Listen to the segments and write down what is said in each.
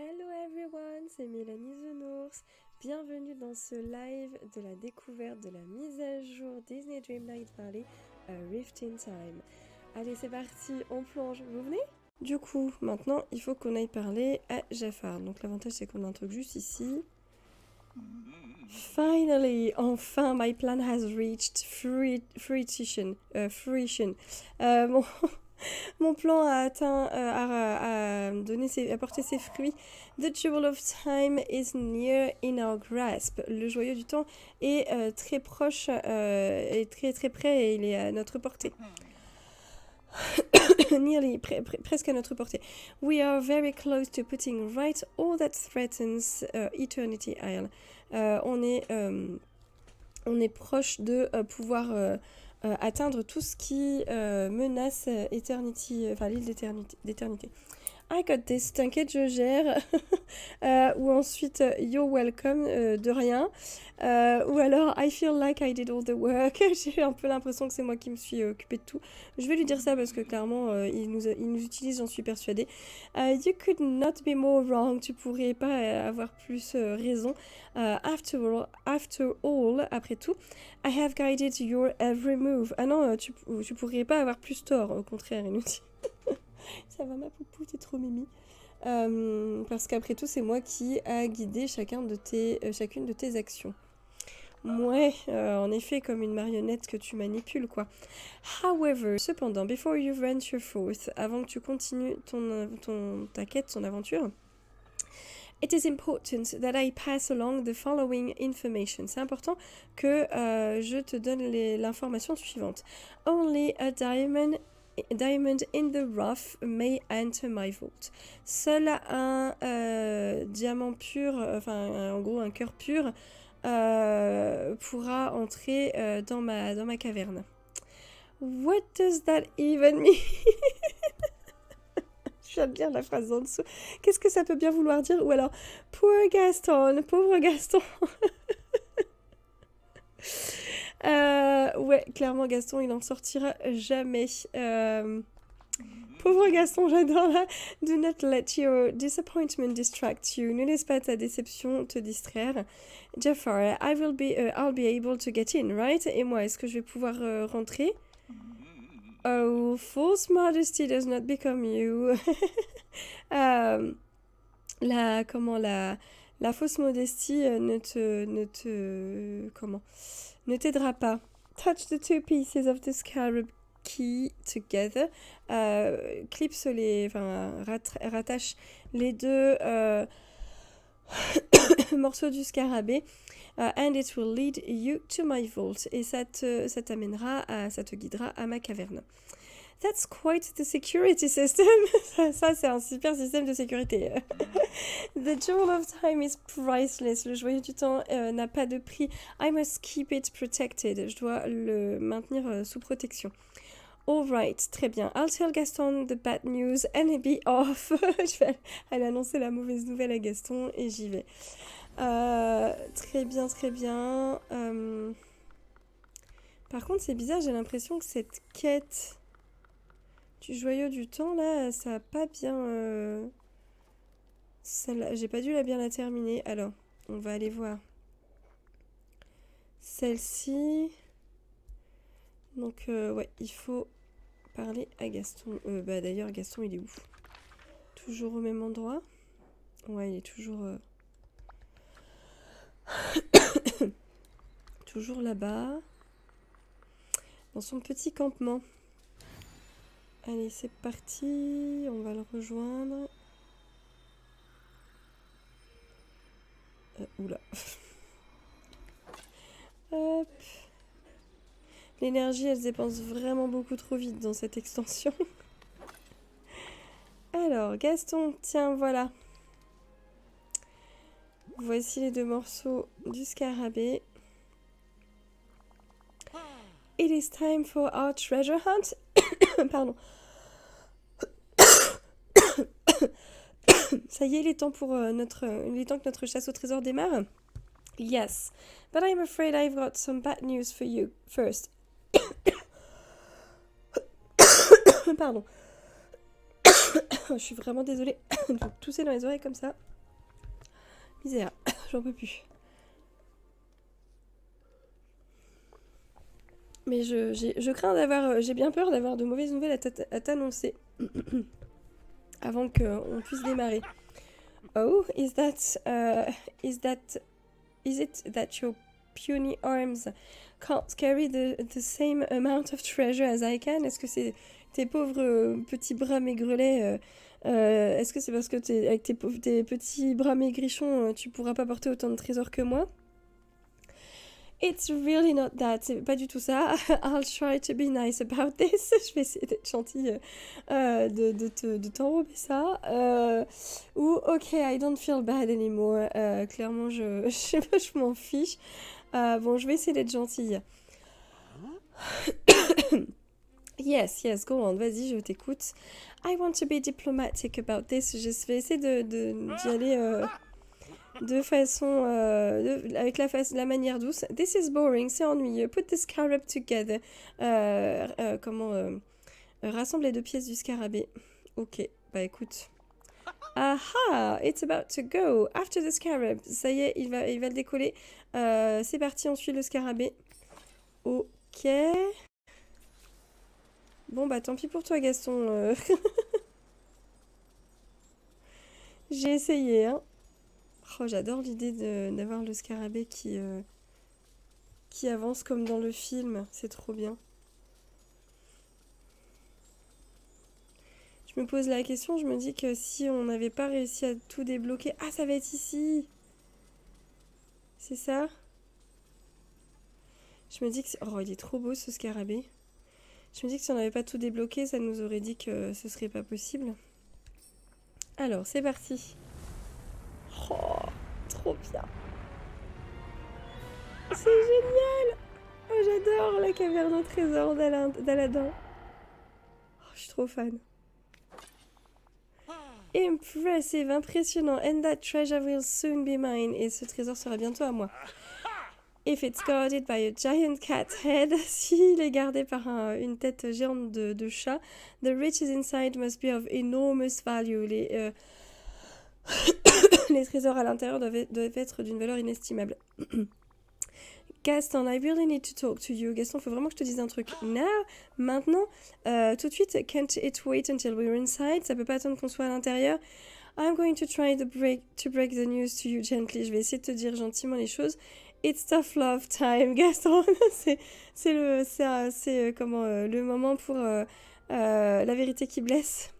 Hello everyone, c'est Mélanie The Nours. Bienvenue dans ce live de la découverte de la mise à jour Disney Dreamlight Valley A Rift in Time. Allez, c'est parti, on plonge, vous venez? Du coup, maintenant, il faut qu'on aille parler à Jafar. Donc l'avantage, c'est qu'on introduit juste ici. Finally, enfin, my plan has reached fruition. Mon plan a atteint, a porté ses fruits. The jewel of time is near in our grasp. Le joyau du temps est très proche, est très très près et il est à notre portée. Nearly, presque à notre portée. We are very close to putting right all that threatens Eternity Isle. On est proche de pouvoir atteindre tout ce qui menace l'île d'éternité. I got this, t'inquiète, je gère. Ou ensuite, you're welcome, de rien. Ou alors, I feel like I did all the work. J'ai un peu l'impression que c'est moi qui me suis occupée de tout. Je vais lui dire ça parce que clairement, il nous utilise, j'en suis persuadée. You could not be more wrong. Tu pourrais pas avoir plus raison. After all, après tout, I have guided your every move. Ah non, tu pourrais pas avoir plus tort. Au contraire, il nous dit. Ça va ma poupou, t'es trop mimi. Parce qu'après tout, c'est moi qui a guidé chacune de tes actions. Ouais, en effet, comme une marionnette que tu manipules, quoi. However, cependant, before you venture forth, avant que tu continues ta quête, ton aventure, it is important that I pass along the following information. C'est important que je te donne l'information suivante. Only a diamond in the rough may enter my vault. Seul un diamant pur, en gros un cœur pur, pourra entrer dans ma caverne. What does that even mean? Je viens de lire la phrase en dessous. Qu'est-ce que ça peut bien vouloir dire? Ou alors, pauvre Gaston. Ouais, clairement, Gaston, il en sortira jamais. Pauvre Gaston, j'adore là. Do not let your disappointment distract you. Ne laisse pas ta déception te distraire. Jafar, I'll be able to get in, right? Et moi, est-ce que je vais pouvoir rentrer? Oh, false modesty does not become you. La fausse modestie ne t'aidera pas. Touch the two pieces of the scarab key together. Rattache les deux morceaux du scarabée. And it will lead you to my vault. Et ça te guidera à ma caverne. That's quite the security system. Ça, c'est un super système de sécurité. The jewel of time is priceless. Le joyau du temps n'a pas de prix. I must keep it protected. Je dois le maintenir sous protection. Alright, très bien. I'll tell Gaston the bad news and be off. Je vais aller annoncer la mauvaise nouvelle à Gaston et j'y vais. Très bien, très bien. Par contre, c'est bizarre, j'ai l'impression que cette quête du joyau du temps, là, ça a pas bien... j'ai pas dû bien la terminer. Alors, on va aller voir. Celle-ci... Donc, ouais, il faut parler à Gaston. D'ailleurs, Gaston, il est où? Toujours au même endroit? Ouais, il est toujours... toujours là-bas. Dans son petit campement. Allez, c'est parti. On va le rejoindre. Oula. Hop. L'énergie, elle se dépense vraiment beaucoup trop vite dans cette extension. Alors, Gaston, tiens, voilà. Voici les deux morceaux du scarabée. It is time for our treasure hunt. Pardon. Ça y est, il est temps que notre chasse au trésor démarre. Yes, but I'm afraid I've got some bad news for you first. Pardon. Je suis vraiment désolée de tousser dans les oreilles comme ça. Misère, j'en peux plus. Mais je crains d'avoir... J'ai bien peur d'avoir de mauvaises nouvelles à t'annoncer. Avant qu'on puisse démarrer. Oh, is it that your puny arms can't carry the same amount of treasure as I can? Est-ce que c'est tes pauvres petits bras maigrelets est-ce que c'est parce que avec tes petits bras maigrichons, tu pourras pas porter autant de trésors que moi? It's really not that. C'est pas du tout ça. I'll try to be nice about this. Je vais essayer d'être gentille, de t'enrober ça. Ou ok, I don't feel bad anymore. Clairement, je m'en fiche. Bon, je vais essayer d'être gentille. Yes, go on. Vas-y, je t'écoute. I want to be diplomatic about this. Je vais essayer d'y aller de façon avec la manière douce. This is boring, c'est ennuyeux. Put the scarab together. Rassemble les deux pièces du scarabée. Ok, bah écoute. Aha, it's about to go. After the scarab. Ça y est, il va le décoller. C'est parti, on suit le scarabée. Ok. Bon bah tant pis pour toi Gaston. J'ai essayé, hein. Oh, j'adore l'idée d'avoir le scarabée qui avance comme dans le film. C'est trop bien. Je me pose la question, je me dis que si on n'avait pas réussi à tout débloquer... Ah, ça va être ici! C'est ça? Je me dis que... Oh, il est trop beau ce scarabée. Je me dis que si on n'avait pas tout débloqué, ça nous aurait dit que ce serait pas possible. Alors, c'est parti. Oh, trop bien. C'est génial! Oh, j'adore la caverne au trésor d'Aladin. Oh, je suis trop fan. Impressive, impressionnant. And that treasure will soon be mine. Et ce trésor sera bientôt à moi. If it's guarded by a giant cat head, s'il est gardé par une tête géante de chat, the riches inside must be of enormous value. Les trésors à l'intérieur doivent être d'une valeur inestimable. Gaston, I really need to talk to you. Gaston, faut vraiment que je te dise un truc. Now, maintenant, tout de suite, can't it wait until we're inside? Ça peut pas attendre qu'on soit à l'intérieur. I'm going to try to break the news to you gently. Je vais essayer de te dire gentiment les choses. It's tough love time, Gaston. c'est le moment pour la vérité qui blesse.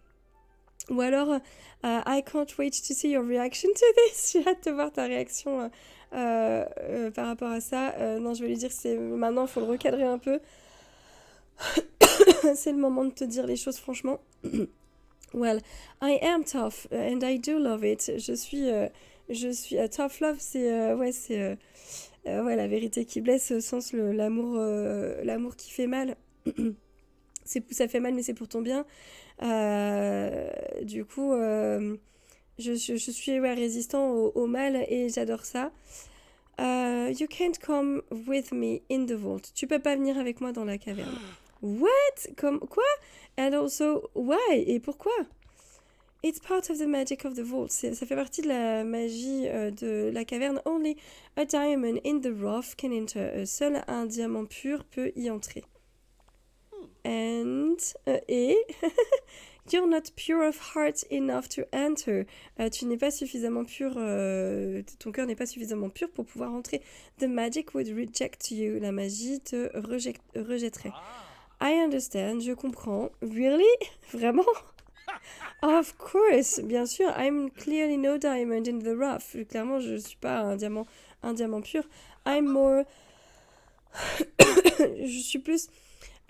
Ou alors, I can't wait to see your reaction to this. J'ai hâte de voir ta réaction par rapport à ça. Non, je vais lui dire que maintenant, il faut le recadrer un peu. C'est le moment de te dire les choses franchement. Well, I am tough and I do love it. Je suis tough love, c'est la vérité qui blesse au sens l'amour qui fait mal. Ça fait mal mais c'est pour ton bien. Du coup, je suis résistant au mal et j'adore ça. You can't come with me in the vault. Tu peux pas venir avec moi dans la caverne. What? Quoi? And also, why? Et pourquoi? It's part of the magic of the vault. Ça fait partie de la magie de la caverne. Only a diamond in the rough can enter. Seul un diamant pur peut y entrer. And... et... You're not pure of heart enough to enter. Tu n'es pas suffisamment pur... ton cœur n'est pas suffisamment pur pour pouvoir entrer. The magic would reject you. La magie te rejetterait. I understand, je comprends. Really? Vraiment? Of course, bien sûr. I'm clearly no diamond in the rough. Clairement, je suis pas un diamant pur. I'm more... je suis plus...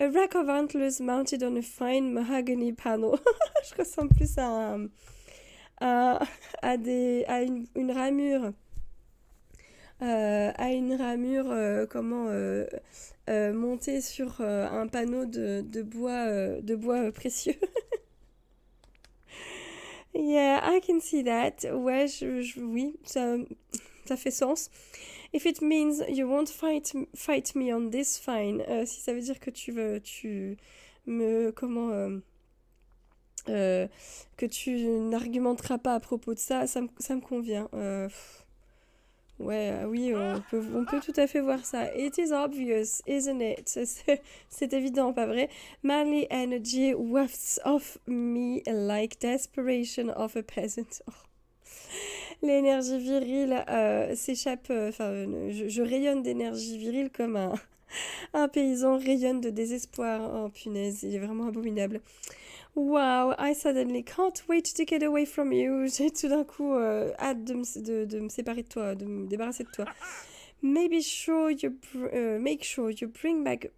A rack of antlers mounted on a fine mahogany panel. Je ressemble plus à une ramure. À une ramure montée sur un panneau de bois précieux. Yeah, I can see that. Ouais, oui, ça fait sens. If it means you won't fight me on this, fine. Si ça veut dire que que tu n'argumenteras pas à propos de ça, ça me convient. Ouais, oui, on peut tout à fait voir ça. It is obvious, isn't it? C'est évident, pas vrai? Manly energy wafts off me like desperation of a peasant. Oh. L'énergie virile s'échappe, je rayonne d'énergie virile comme un paysan rayonne de désespoir. Oh punaise, il est vraiment abominable. Wow, I suddenly can't wait to get away from you. J'ai tout d'un coup hâte de me séparer de toi, de me débarrasser de toi. Make sure you bring back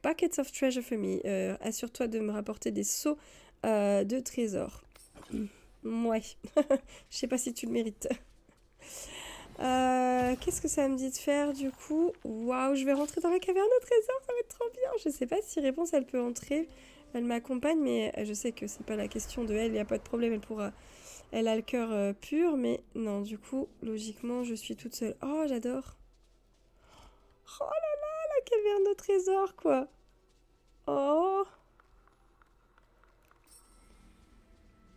buckets of treasure for me. Assure-toi de me rapporter des seaux de trésors. Ouais, je sais pas si tu le mérites. Qu'est-ce que ça me dit de faire du coup? Waouh, je vais rentrer dans la caverne au trésor, ça va être trop bien. Je sais pas si Réponse elle peut entrer. Elle m'accompagne, mais je sais que c'est pas la question de elle, il n'y a pas de problème, elle pourra. Elle a le cœur pur, mais non, du coup, logiquement, je suis toute seule. Oh, j'adore. Oh là là, la caverne au trésor, quoi. Oh,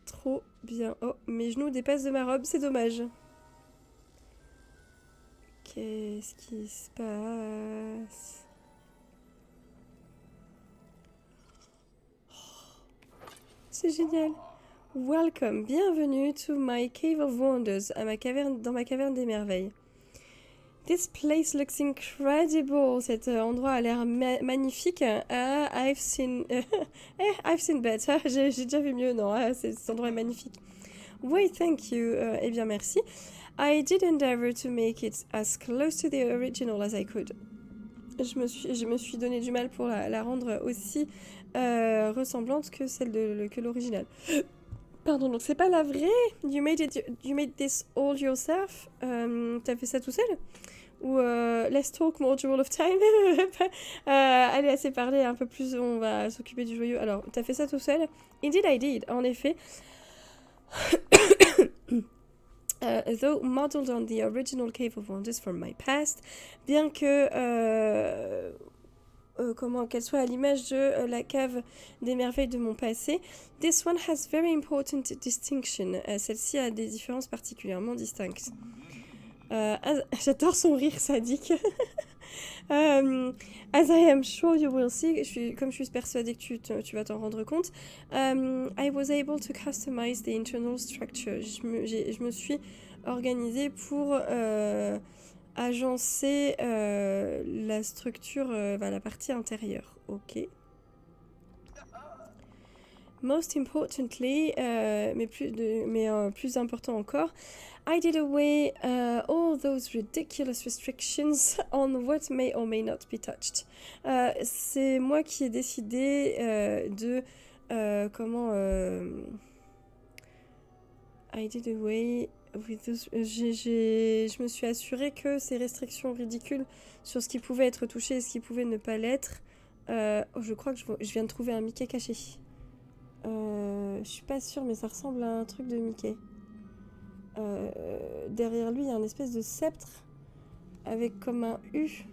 trop bien. Oh, mes genoux dépassent de ma robe, c'est dommage. Qu'est-ce qui se passe? C'est génial. Welcome, bienvenue to my cave of wonders, dans ma caverne des merveilles. This place looks incredible. Cet endroit a l'air magnifique. I've seen better. J'ai déjà vu mieux, non? Cet endroit est magnifique. Why, thank you. Eh bien, merci. I did endeavor to make it as close to the original as I could. Je me suis donné du mal pour la rendre aussi ressemblante que celle que l'original. Pardon, donc c'est pas la vraie? You made this all yourself? T'as fait ça tout seul? Ou let's talk more jewel of time. Allez, assez parlé, un peu plus, on va s'occuper du joyau. Alors, t'as fait ça tout seul? Indeed I did, en effet. Though modeled on the original Cave of Wonders from my past, bien que qu'elle soit à l'image de la cave des merveilles de mon passé, this one has very important distinction. Celle-ci a des différences particulièrement distinctes. J'adore son rire sadique. As I am sure you will see, comme je suis persuadée que tu vas t'en rendre compte, I was able to customize the internal structure. Je me suis organisée pour agencer la structure, la partie intérieure. Ok. Most importantly, plus important encore, I did away all those ridiculous restrictions on what may or may not be touched. C'est moi qui ai décidé I did away with those... Je me suis assurée que ces restrictions ridicules sur ce qui pouvait être touché et ce qui pouvait ne pas l'être... je crois que je viens de trouver un Mickey caché. Je suis pas sûre, mais ça ressemble à un truc de Mickey. Derrière lui, il y a une espèce de sceptre avec comme un U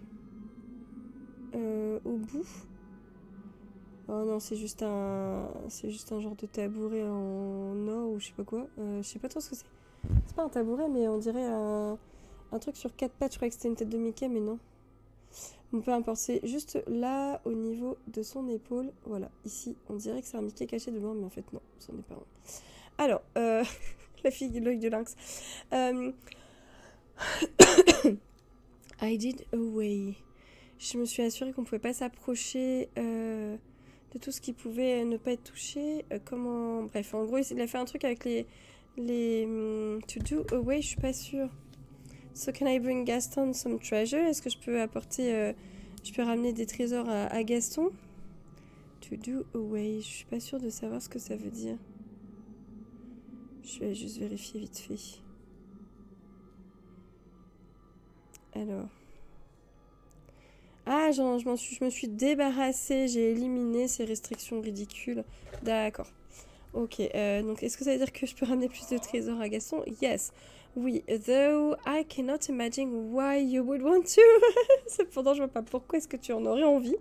au bout. Oh non, c'est juste un genre de tabouret en or ou je sais pas quoi. Je sais pas trop ce que c'est. C'est pas un tabouret, mais on dirait un truc sur 4 pattes. Je croyais que c'était une tête de Mickey, mais non. Bon, peu importe, c'est juste là, au niveau de son épaule. Voilà, ici, on dirait que c'est un Mickey caché de loin, mais en fait, non, ce n'est pas un. Alors, la fille de l'œil de lynx. I did away. Je me suis assurée qu'on pouvait pas s'approcher de tout ce qui pouvait ne pas être touché. Bref, en gros, il a fait un truc avec les to do away, je suis pas sûre. So can I bring Gaston some treasure? Est-ce que je peux apporter... je peux ramener des trésors à Gaston? To do away. Je suis pas sûre de savoir ce que ça veut dire. Je vais juste vérifier vite fait. Alors... Ah, je me suis débarrassée. J'ai éliminé ces restrictions ridicules. D'accord. Ok, donc est-ce que ça veut dire que je peux ramener plus de trésors à Gaston? Yes. Oui, though I cannot imagine why you would want to. Cependant, je vois pas pourquoi est-ce que tu en aurais envie.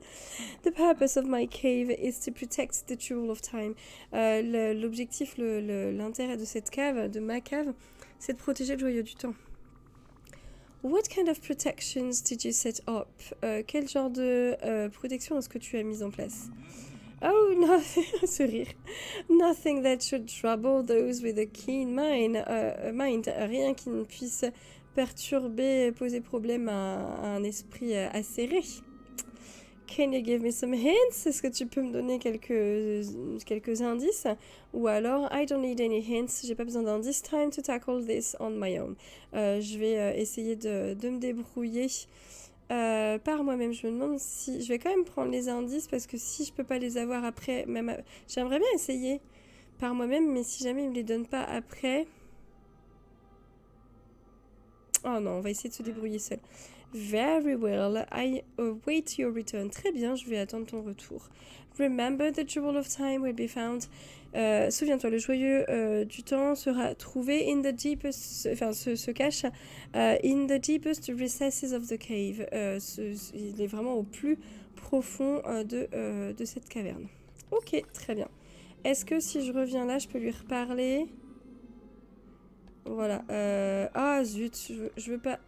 The purpose of my cave is to protect the jewel of time. L'objectif, l'intérêt de cette cave, de ma cave, c'est de protéger le joyau du temps. What kind of protections did you set up? Quel genre de protection est-ce que tu as mis en place? Oh, non, ce rire. Nothing that should trouble those with a keen mind. Rien qui ne puisse perturber, poser problème à un esprit acéré. Can you give me some hints? Est-ce que tu peux me donner quelques indices? Ou alors, I don't need any hints, j'ai pas besoin d'indices. Time to tackle this on my own. Je vais essayer de me débrouiller par moi-même. Je me demande si... Je vais quand même prendre les indices parce que si je peux pas les avoir après... J'aimerais bien essayer par moi-même, mais si jamais il me les donne pas après... Oh non, on va essayer de se débrouiller seul. Very well, I await your return. Très bien, je vais attendre ton retour. Remember the jewel of time will be found. Souviens-toi, le joyau du temps sera trouvé in the deepest, enfin se cache in the deepest recesses of the cave. Il est vraiment au plus profond de cette caverne. Ok, très bien. Est-ce que si je reviens là, je peux lui reparler? Voilà. Ah zut, je veux pas...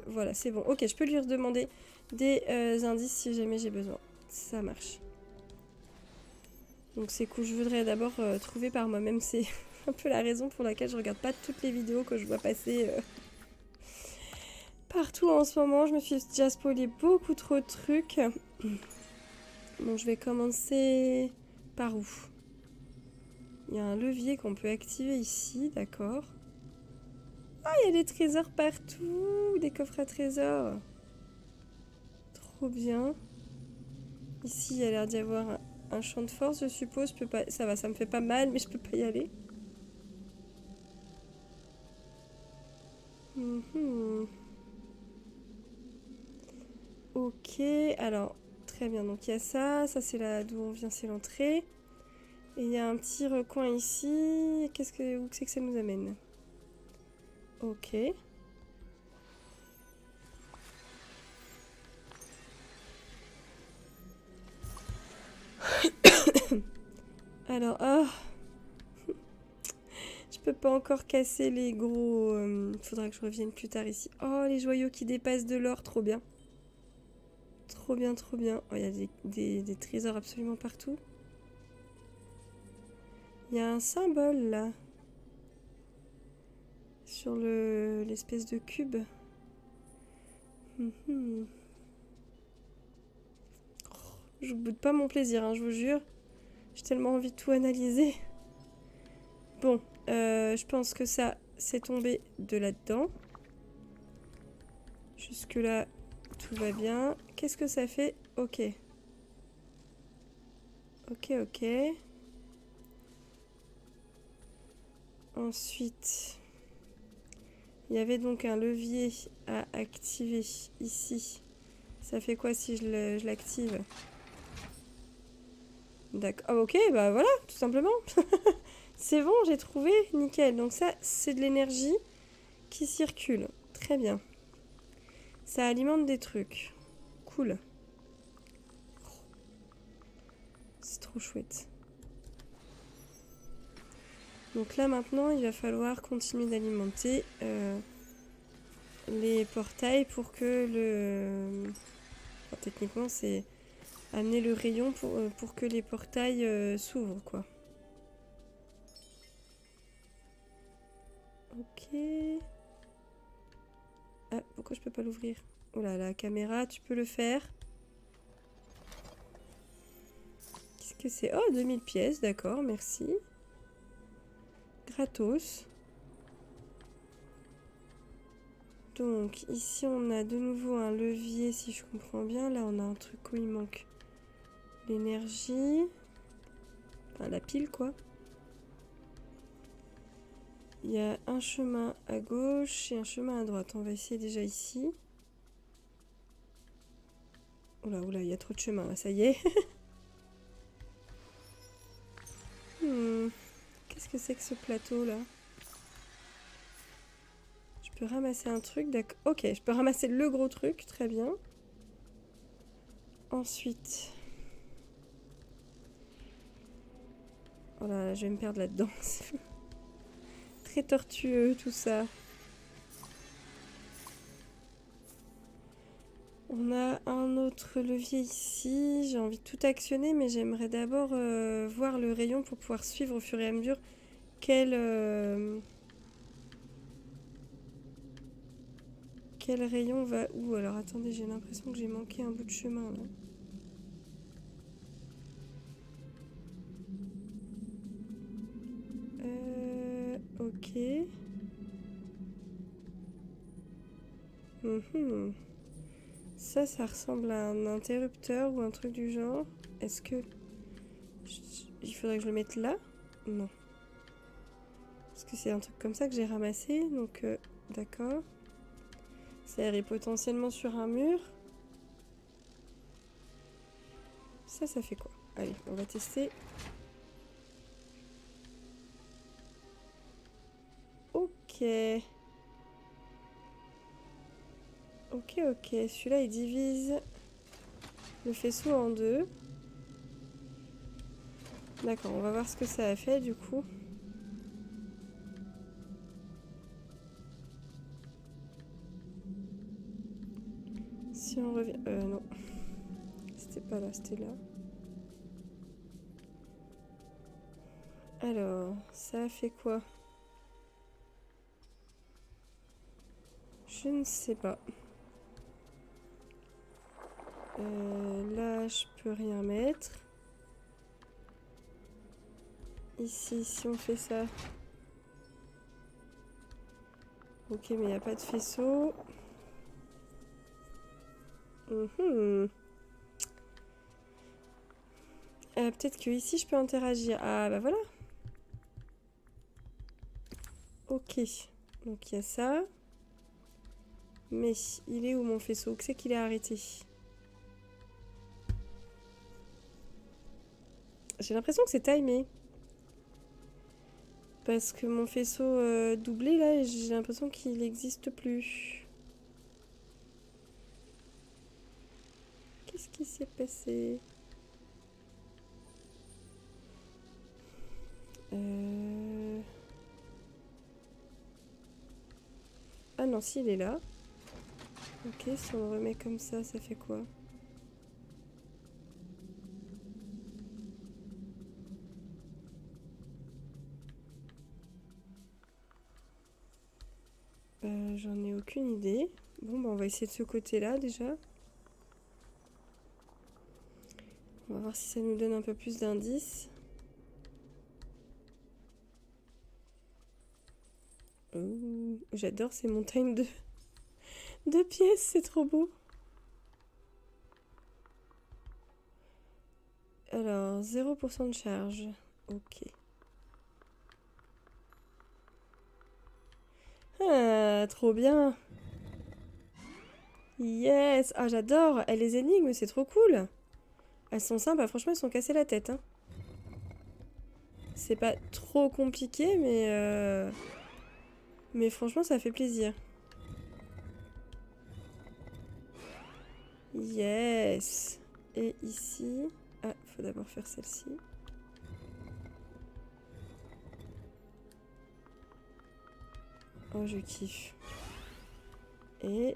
Voilà, c'est bon. Ok, je peux lui redemander des indices si jamais j'ai besoin. Ça marche. Donc c'est cool. Je voudrais d'abord trouver par moi-même. C'est un peu la raison pour laquelle je regarde pas toutes les vidéos que je vois passer partout en ce moment. Je me suis déjà spoilé beaucoup trop de trucs. Bon, je vais commencer par où? Il y a un levier qu'on peut activer ici, d'accord. Ah, il y a des trésors partout, des coffres à trésors. Trop bien. Ici, il y a l'air d'y avoir un champ de force, je suppose. Je peux pas... Ça va, ça me fait pas mal, mais je peux pas y aller. Ok, alors, très bien. Donc, il y a ça. Ça, c'est là d'où on vient, c'est l'entrée. Et il y a un petit recoin ici. Où c'est que ça nous amène? Ok. Alors, ah... Je peux pas encore casser les gros... faudra que je revienne plus tard ici. Oh, les joyaux qui dépassent de l'or, trop bien. Trop bien, trop bien. Oh, il y a des trésors absolument partout. Il y a un symbole, là. Sur l'espèce de cube. Je boude pas mon plaisir, hein, je vous jure. J'ai tellement envie de tout analyser. Bon, je pense que ça, c'est tombé de là-dedans. Jusque-là, tout va bien. Qu'est-ce que ça fait? Ok. Ok, ok. Ensuite, il y avait donc un levier à activer ici. Ça fait quoi si je l'active? D'accord. Ah, ok, bah voilà, tout simplement. C'est bon, j'ai trouvé, nickel. Donc ça, c'est de l'énergie qui circule. Très bien. Ça alimente des trucs. Cool. C'est trop chouette. Donc là maintenant, il va falloir continuer d'alimenter les portails pour que le... Enfin, techniquement, c'est amener le rayon pour que les portails s'ouvrent, quoi. Ok. Ah, pourquoi je peux pas l'ouvrir? Oh là, la caméra, tu peux le faire. Qu'est-ce que c'est? Oh, 2000 pièces, d'accord, merci. Gratos. Donc, ici, on a de nouveau un levier, si je comprends bien. Là, on a un truc où il manque l'énergie. Enfin, la pile, quoi. Il y a un chemin à gauche et un chemin à droite. On va essayer déjà ici. Oula, oula, il y a trop de chemin, là, ça y est. Qu'est-ce que c'est que ce plateau-là? Je peux ramasser un truc, d'accord. Ok, je peux ramasser le gros truc, très bien. Ensuite... Oh là là, je vais me perdre là-dedans. Très tortueux, tout ça. On a un autre levier ici. J'ai envie de tout actionner, mais j'aimerais d'abord voir le rayon pour pouvoir suivre au fur et à mesure quel rayon va où. Alors attendez, j'ai l'impression que j'ai manqué un bout de chemin là. Ok. Ça ressemble à un interrupteur ou un truc du genre. Est-ce que... Il faudrait que je le mette là? Non. Parce que c'est un truc comme ça que j'ai ramassé, donc d'accord. Ça irait potentiellement sur un mur. Ça fait quoi? Allez, on va tester. Ok. Ok. Celui-là, il divise le faisceau en deux. D'accord, on va voir ce que ça a fait du coup. Si on revient... non. C'était pas là, c'était là. Alors, ça a fait quoi? Je ne sais pas. Là, je peux rien mettre. Ici, si on fait ça... Ok, mais il n'y a pas de faisceau. Peut-être que ici, je peux interagir. Ah, bah voilà. Ok. Donc, il y a ça. Mais il est où mon faisceau? Où c'est qu'il est arrêté? J'ai l'impression que c'est timé. Parce que mon faisceau doublé, là, j'ai l'impression qu'il n'existe plus. Qu'est-ce qui s'est passé? Ah non, si, il est là. Ok, si on le remet comme ça fait quoi? J'en ai aucune idée. Bon, bah on va essayer de ce côté-là déjà. On va voir si ça nous donne un peu plus d'indices. J'adore ces montagnes de pièces, c'est trop beau. Alors, 0% de charge. Ok. Ah, trop bien. Yes. Ah, j'adore. Et les énigmes, c'est trop cool. Elles sont simples. Franchement, elles sont cassées la tête. Hein. C'est pas trop compliqué, mais franchement, ça fait plaisir. Yes. Et ici... Ah, faut d'abord faire celle-ci. Oh, je kiffe. Et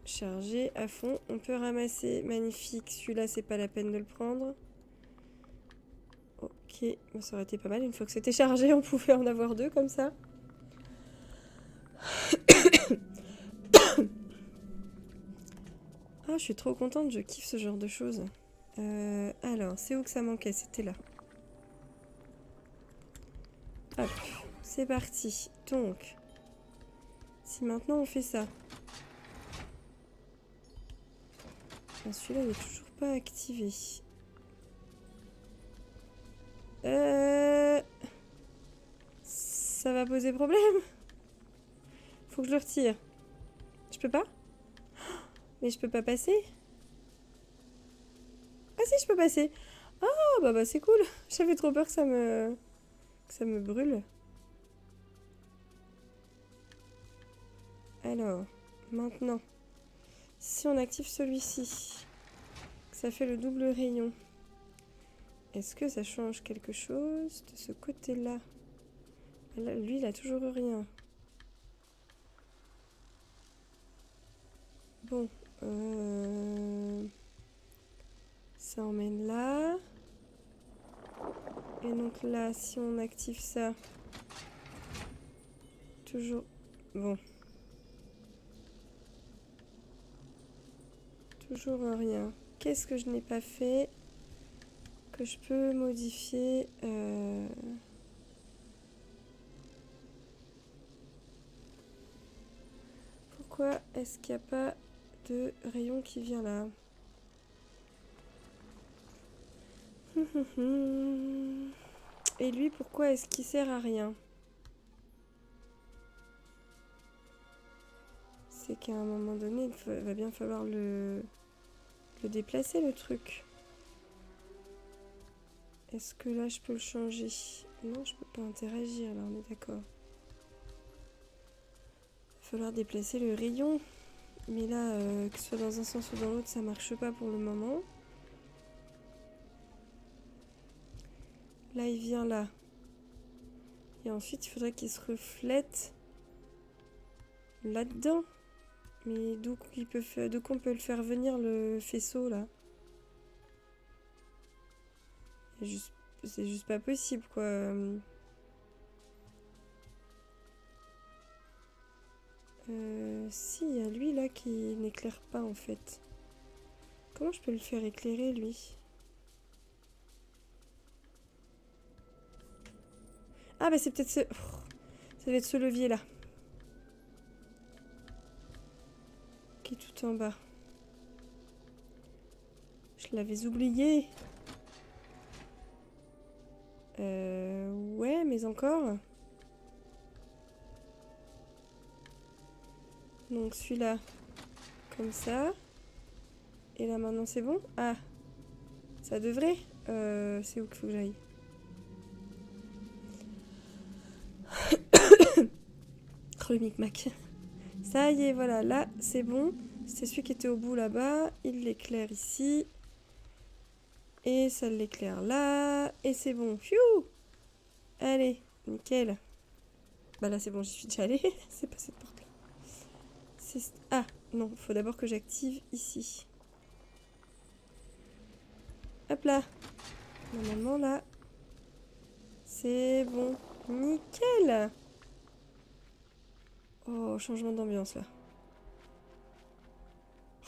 charger à fond. On peut ramasser. Magnifique. Celui-là, c'est pas la peine de le prendre. Ok. Bon, ça aurait été pas mal. Une fois que c'était chargé, on pouvait en avoir deux comme ça. Ah, je suis trop contente. Je kiffe ce genre de choses. Alors, c'est où que ça manquait? C'était là. Hop. C'est parti. Donc... Si maintenant on fait ça. Celui-là, il n'est toujours pas activé. Ça va poser problème. Faut que je le retire. Je peux pas? Mais je peux pas passer? Ah si, je peux passer. Ah bah c'est cool. J'avais trop peur que ça me brûle. Alors, maintenant, si on active celui-ci, ça fait le double rayon. Est-ce que ça change quelque chose de ce côté-là? Là, lui, il a toujours rien. Bon, Ça emmène là. Et donc là, si on active ça... Toujours... Bon. Toujours rien. Qu'est-ce que je n'ai pas fait que je peux modifier Pourquoi est-ce qu'il n'y a pas de rayon qui vient là? Et lui, pourquoi est-ce qu'il sert à rien? C'est qu'à un moment donné, il va bien falloir le déplacer, le truc. Est-ce que là, je peux le changer? Non, je peux pas interagir, là, on est d'accord. Il va falloir déplacer le rayon. Mais là, que ce soit dans un sens ou dans l'autre, ça marche pas pour le moment. Là, il vient là. Et ensuite, il faudrait qu'il se reflète là-dedans. Mais d'où qu'on peut le faire venir, le faisceau, là? C'est juste pas possible, quoi. Si, il y a lui, là, qui n'éclaire pas, en fait. Comment je peux le faire éclairer, lui? Ah, bah c'est peut-être ce... ça va être ce levier-là. Qui est tout en bas. Je l'avais oublié. Ouais, mais encore. Donc celui-là, comme ça. Et là maintenant c'est bon? Ah, ça devrait. C'est où qu'il faut que j'aille? Oh le micmac. Ça y est, voilà, là c'est bon. C'est celui qui était au bout là-bas. Il l'éclaire ici. Et ça l'éclaire là. Et c'est bon. Pfiou! Allez, nickel. Bah là c'est bon, j'y suis déjà allée. C'est pas cette porte-là. Ah, non, faut d'abord que j'active ici. Hop là. Normalement là. C'est bon. Nickel. Oh, changement d'ambiance là.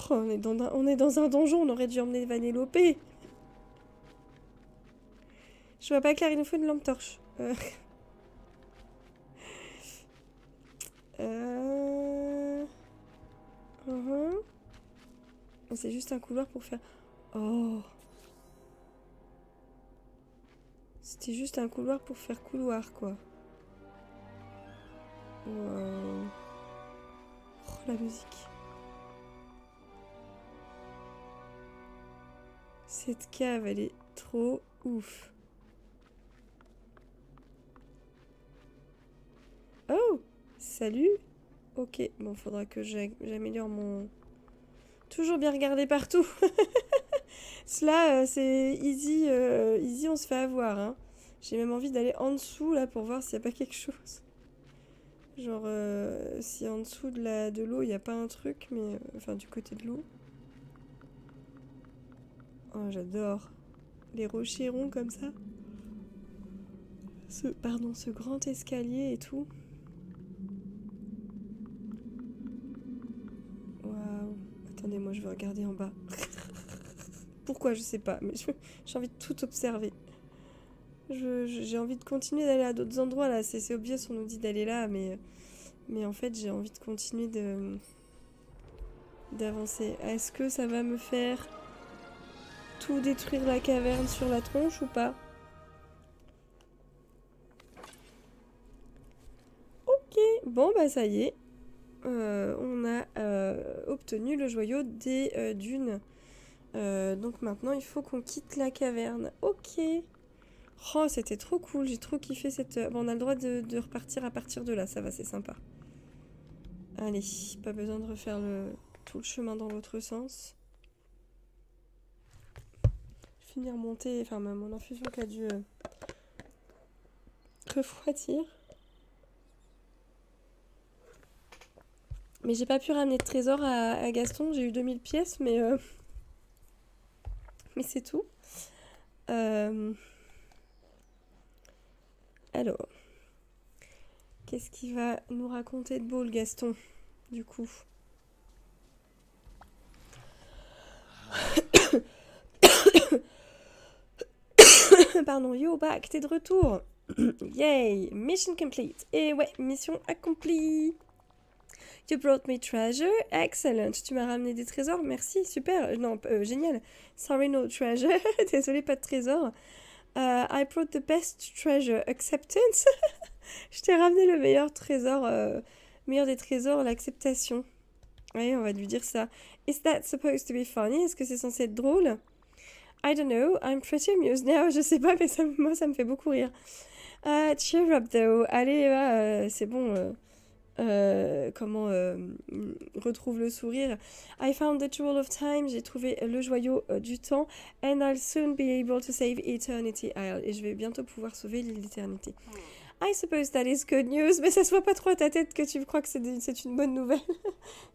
Oh, on est dans un donjon, on aurait dû emmener Vanellope. Je vois pas clair, il nous faut une lampe torche. C'est juste un couloir pour faire... Oh. C'était juste un couloir pour faire couloir, quoi. Wow. Oh, la musique. Cette cave, elle est trop ouf. Oh, salut. Ok, bon, faudra que j'améliore mon... Toujours bien regarder partout. Cela, c'est easy, easy, on se fait avoir. Hein. J'ai même envie d'aller en dessous, là, pour voir s'il n'y a pas quelque chose. Genre, si en dessous de l'eau, il n'y a pas un truc, mais... enfin, du côté de l'eau. Oh, j'adore. Les rochers ronds comme ça. Ce grand escalier et tout. Waouh. Attendez, moi, je vais regarder en bas. Pourquoi, je sais pas, mais j'ai envie de tout observer. J'ai envie de continuer d'aller à d'autres endroits, là. C'est obvious, on nous dit d'aller là, mais en fait, j'ai envie de continuer d'avancer. Est-ce que ça va me faire tout détruire la caverne sur la tronche ou pas? Ok, bon bah ça y est. On a obtenu le joyau des dunes. Donc maintenant, il faut qu'on quitte la caverne. Ok. Oh, c'était trop cool. J'ai trop kiffé cette... Bon, on a le droit de repartir à partir de là. Ça va, c'est sympa. Allez, pas besoin de refaire tout le chemin dans l'autre sens. Finir monter... Enfin, mon infusion qui a dû refroidir. Mais j'ai pas pu ramener de trésor à Gaston. J'ai eu 2000 pièces, mais c'est tout. Alors, qu'est-ce qu'il va nous raconter de beau, le Gaston, du coup? Pardon, yo back, t'es de retour. Yay, mission complete. Et ouais, mission accomplie. You brought me treasure, excellent. Tu m'as ramené des trésors, merci, super. Non, génial. Sorry, no treasure. Désolé, pas de trésor. I brought the best treasure, acceptance. Je t'ai ramené le meilleur trésor, meilleur des trésors, l'acceptation. Ouais, on va lui dire ça. Is that supposed to be funny? Est-ce que c'est censé être drôle? I don't know, I'm pretty amused now. Je sais pas, mais moi, ça me fait beaucoup rire. Cheer up, though. Allez, c'est bon. Retrouve le sourire. I found the jewel of time. J'ai trouvé le joyau du temps. And I'll soon be able to save Eternity Isle. Et je vais bientôt pouvoir sauver l'île d'éternité. I suppose that is good news. Mais ça se voit pas trop à ta tête que tu crois que c'est une bonne nouvelle.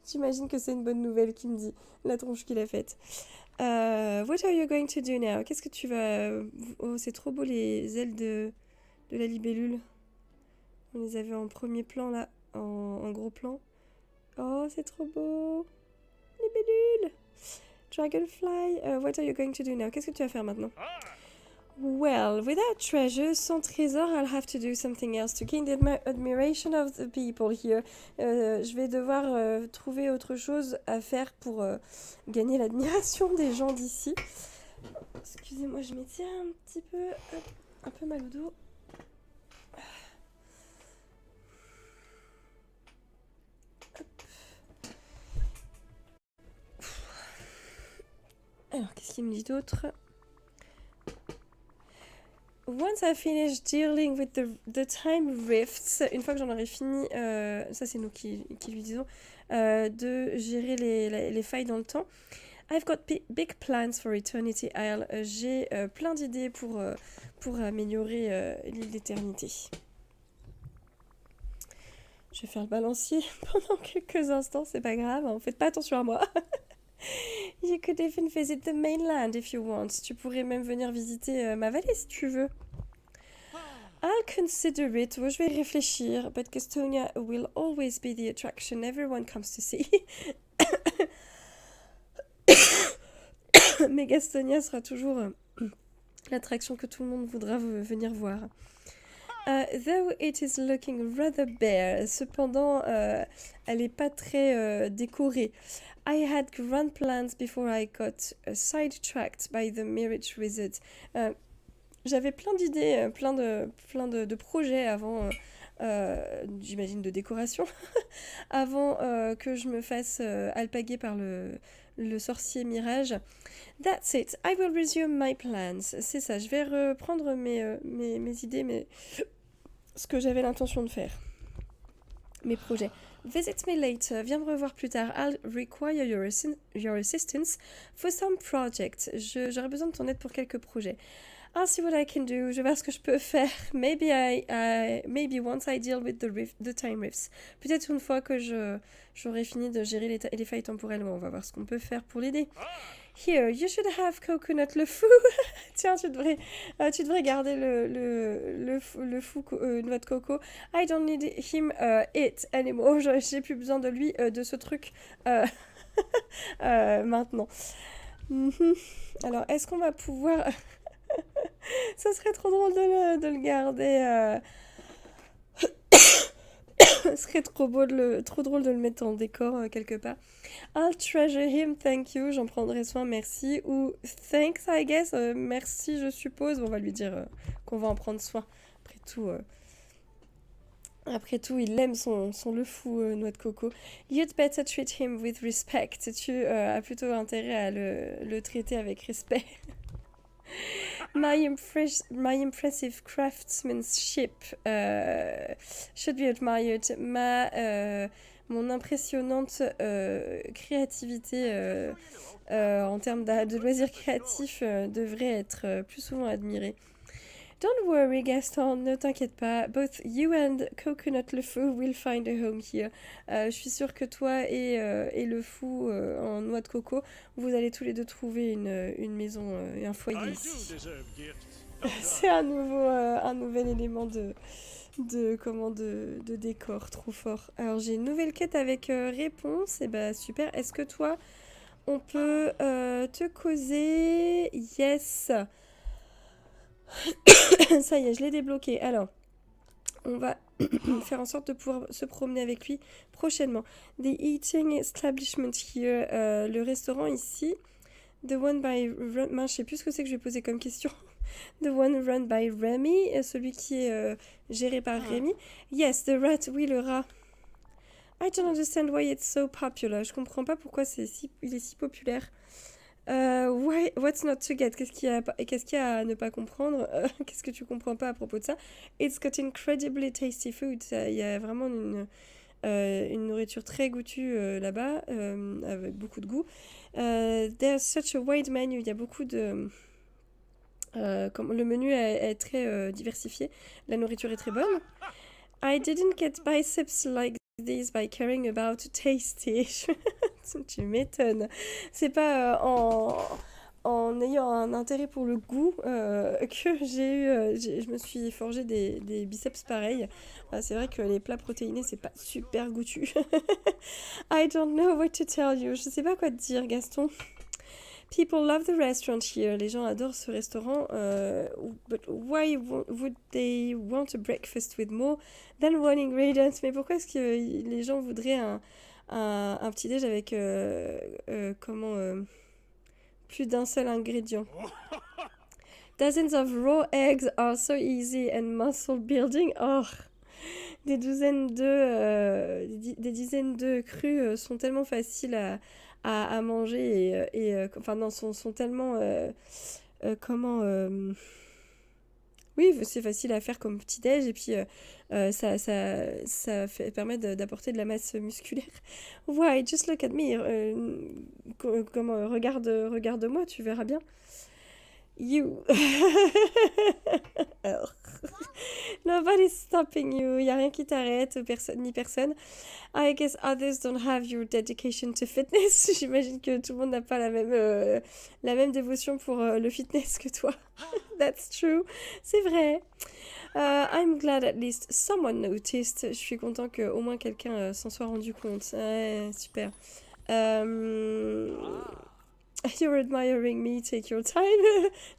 J'imagine que c'est une bonne nouvelle qui me dit la tronche qu'il a faite. What are you going to do now? Qu'est-ce que tu vas... Oh, c'est trop beau les ailes de la libellule. On les avait en premier plan là, en gros plan. Oh, c'est trop beau. Libellule. Dragonfly. What are you going to do now? Qu'est-ce que tu vas faire maintenant? Well, without treasure, sans trésor, I'll have to do something else to gain the admiration of the people here. Je vais devoir trouver autre chose à faire pour gagner l'admiration des gens d'ici. Excusez-moi, je m'étire un petit peu, un peu mal au dos. Alors, qu'est-ce qu'il me dit d'autre? Once I finish dealing with the time rifts, une fois que j'en aurai fini, ça c'est nous qui lui disons, de gérer les failles dans le temps. I've got big plans for Eternity Isle. J'ai plein d'idées pour améliorer l'île d'éternité. Je vais faire le balancier pendant quelques instants, c'est pas grave, hein, faites pas attention à moi. You could even visit the mainland if you want. Tu pourrais même venir visiter ma vallée si tu veux. I'll consider it. Je vais réfléchir. But Gastonia will always be the attraction everyone comes to see. Mais Gastonia sera toujours l'attraction que tout le monde voudra venir voir. Though it is looking rather bare, cependant, elle n'est pas très décorée. I had grand plans before I got sidetracked by the marriage wizard. J'avais plein d'idées, plein de projets avant, j'imagine de décoration, avant que je me fasse alpaguer par le sorcier Mirage. That's it, I will resume my plans. C'est ça, je vais reprendre mes idées, ce que j'avais l'intention de faire. Mes projets. Visit me later. Viens me revoir plus tard. I'll require your assistance for some projects. J'aurai besoin de ton aide pour quelques projets. I'll see what I can do. Je vais voir ce que je peux faire. Maybe once I deal with the time rifts. Peut-être une fois que j'aurai fini de gérer les failles temporellement. On va voir ce qu'on peut faire pour l'aider. Here, you should have coconut le fou. Tiens, tu devrais garder le fou noix de coco. I don't need him it anymore. J'ai plus besoin de lui, de ce truc maintenant. Alors, est-ce qu'on va pouvoir... Ça serait trop drôle de le garder... Ce serait trop drôle de le mettre en décor quelque part. I'll treasure him, thank you. J'en prendrai soin, merci. Ou thanks, I guess. Merci, je suppose. Bon, on va lui dire qu'on va en prendre soin. Après tout, il aime son le fou noix de coco. You'd better treat him with respect. Tu as plutôt intérêt à le traiter avec respect. My impressive craftsmanship should be admired. Mon impressionnante créativité en termes de loisirs créatifs devrait être plus souvent admirée. Don't worry, Gaston, ne t'inquiète pas. Both you and Coconut le fou will find a home here. Je suis sûre que toi et le fou en noix de coco, vous allez tous les deux trouver une maison et un foyer ici. C'est un nouvel élément de décor, trop fort. Alors j'ai une nouvelle quête avec réponse, et bah super. Est-ce que toi, on peut te causer? Yes. Ça y est, je l'ai débloqué. Alors, on va faire en sorte de pouvoir se promener avec lui prochainement. The eating establishment here, le restaurant ici. The one by... Mince, je sais plus ce que c'est que je vais poser comme question. The one run by Remy, celui qui est géré par Rémi. Yes, the rat, oui, le rat. I don't understand why it's so popular. Je comprends pas pourquoi il est si populaire. What's not to get? Qu'est-ce qu'il y a à ne pas comprendre? Qu'est-ce que tu comprends pas à propos de ça? It's got incredibly tasty food. Il y a vraiment une nourriture très goûtue là-bas, avec beaucoup de goût. There's such a wide menu. Il y a beaucoup de... le menu est très diversifié. La nourriture est très bonne. I didn't get biceps like this by caring about tasty. Tu m'étonnes. C'est pas en ayant un intérêt pour le goût que je me suis forgé des biceps pareils. C'est vrai que les plats protéinés, c'est pas super goûtu. I don't know what to tell you. Je sais pas quoi te dire, Gaston. People love the restaurant here. Les gens adorent ce restaurant. But why would they want a breakfast with more than one ingredient? Mais pourquoi est-ce que les gens voudraient un petit-déj avec plus d'un seul ingrédient? Dozens of raw eggs are so easy and muscle building. Oh, des dizaines d'œufs crus sont tellement faciles à manger enfin non, sont tellement oui, c'est facile à faire comme petit déj et puis ça permet d'apporter de la masse musculaire. Why, just look at me. Regarde-moi, tu verras bien. You. Alors. Nobody's stopping you. Il n'y a rien qui t'arrête, ni personne. I guess others don't have your dedication to fitness. J'imagine que tout le monde n'a pas la même dévotion pour le fitness que toi. That's true. C'est vrai. I'm glad at least someone noticed. Je suis content qu'au moins quelqu'un s'en soit rendu compte. Ouais, super. You're admiring me, take your time.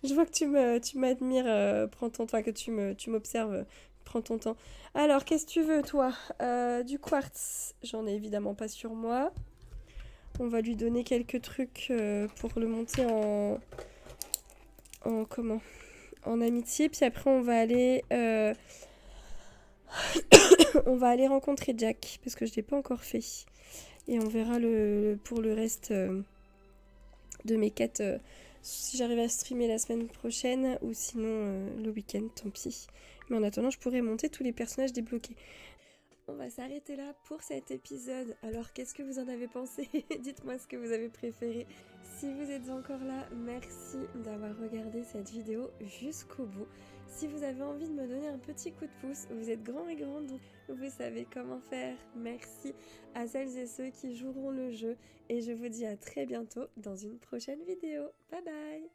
Je vois que tu m'admires, prends ton temps, enfin, que tu m'observes, prends ton temps. Alors, qu'est-ce que tu veux, toi? Du quartz, j'en ai évidemment pas sur moi. On va lui donner quelques trucs pour le monter en amitié. Puis après, on va aller rencontrer Jack, parce que je l'ai pas encore fait. Et on verra pour le reste de mes quêtes, si j'arrive à streamer la semaine prochaine ou sinon le week-end, tant pis. Mais en attendant, je pourrais monter tous les personnages débloqués. On va s'arrêter là pour cet épisode. Alors, qu'est-ce que vous en avez pensé? Dites-moi ce que vous avez préféré. Si vous êtes encore là, merci d'avoir regardé cette vidéo jusqu'au bout. Si vous avez envie de me donner un petit coup de pouce, vous êtes grands et grandes, vous savez comment faire. Merci à celles et ceux qui joueront le jeu et je vous dis à très bientôt dans une prochaine vidéo. Bye bye!